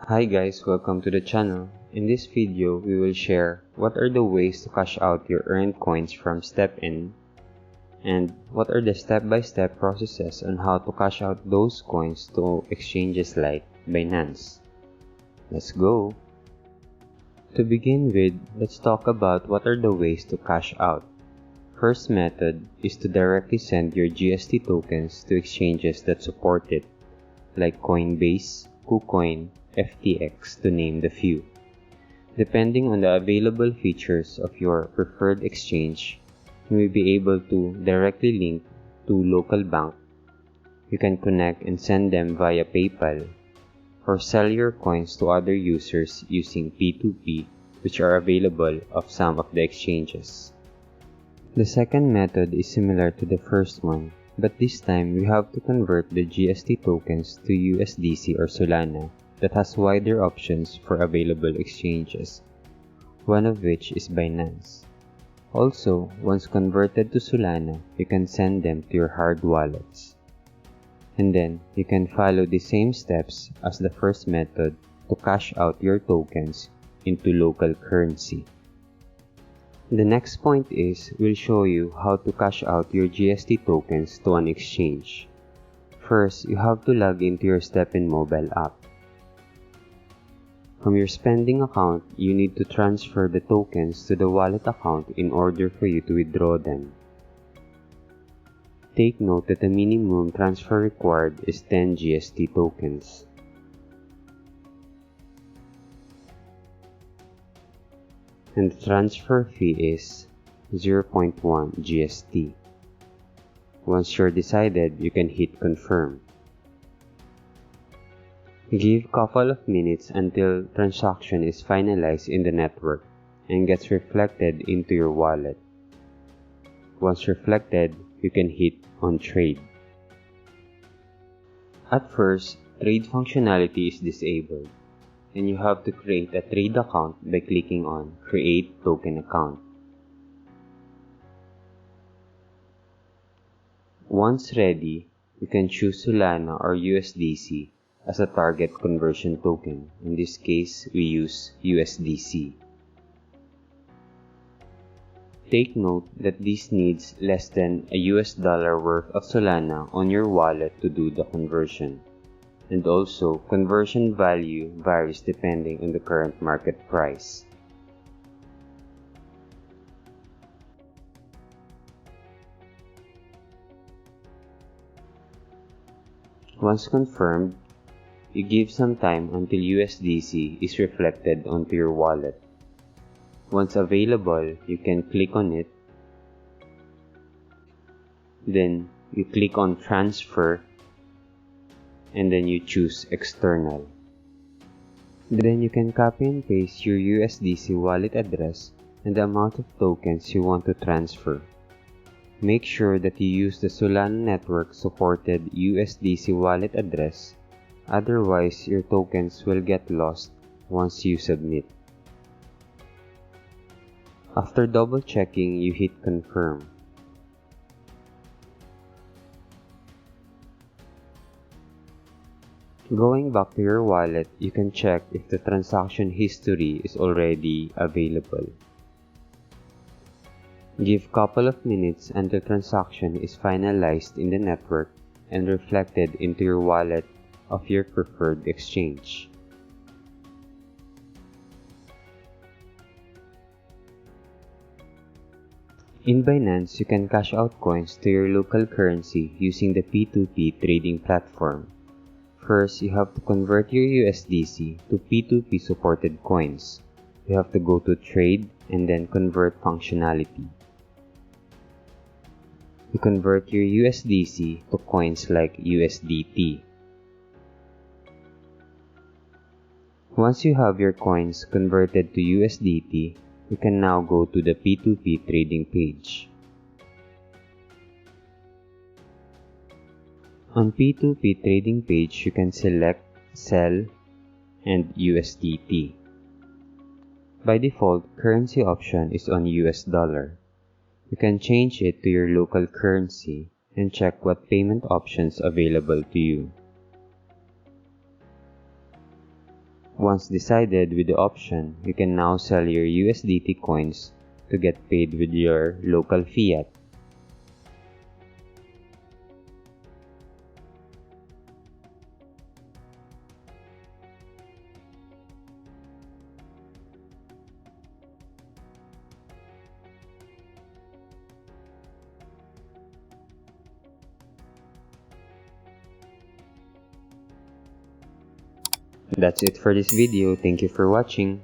Hi guys, welcome to the channel. In this video, we will share what are the ways to cash out your earned coins from StepN and what are the step-by-step processes on how to cash out those coins to exchanges like Binance. Let's go! To begin with, let's talk about what are the ways to cash out. First method is to directly send your GST tokens to exchanges that support it, like Coinbase, KuCoin, FTX to name the few. Depending on the available features of your preferred exchange, you may be able to directly link to local bank. You can connect and send them via PayPal, or sell your coins to other users using P2P, which are available of some of the exchanges. The second method is similar to the first one, but this time we have to convert the GST tokens to USDC or Solana that has wider options for available exchanges, one of which is Binance. Also, once converted to Solana, you can send them to your hard wallets. And then, you can follow the same steps as the first method to cash out your tokens into local currency. The next point is, we'll show you how to cash out your GST tokens to an exchange. First, you have to log into your StepN mobile app. From your spending account, you need to transfer the tokens to the wallet account in order for you to withdraw them. Take note that the minimum transfer required is 10 GST tokens. And the transfer fee is 0.1 GST. Once you're decided, you can hit confirm. Give a couple of minutes until transaction is finalized in the network and gets reflected into your wallet. Once reflected, you can hit on trade. At first, trade functionality is disabled, and you have to create a trade account by clicking on Create Token Account. Once ready, you can choose Solana or USDC as a target conversion token. In this case, we use USDC. Take note that this needs less than a US dollar worth of Solana on your wallet to do the conversion. And also, conversion value varies depending on the current market price. Once confirmed, you give some time until USDC is reflected onto your wallet. Once available, you can click on it. Then, you click on Transfer, and then you choose External. Then you can copy and paste your USDC wallet address and the amount of tokens you want to transfer. Make sure that you use the Solana network supported USDC wallet address. Otherwise, your tokens will get lost once you submit. After double checking, you hit confirm. Going back to your wallet, you can check if the transaction history is already available. Give a couple of minutes until transaction is finalized in the network and reflected into your wallet of your preferred exchange. In Binance, you can cash out coins to your local currency using the P2P trading platform. First, you have to convert your USDC to P2P supported coins. You have to go to Trade and then Convert functionality. You convert your USDC to coins like USDT. Once you have your coins converted to USDT, you can now go to the P2P trading page. On P2P trading page, you can select Sell and USDT. By default, currency option is on US dollar. You can change it to your local currency and check what payment options available to you. Once decided with the option, you can now sell your USDT coins to get paid with your local fiat. That's it for this video. Thank you for watching.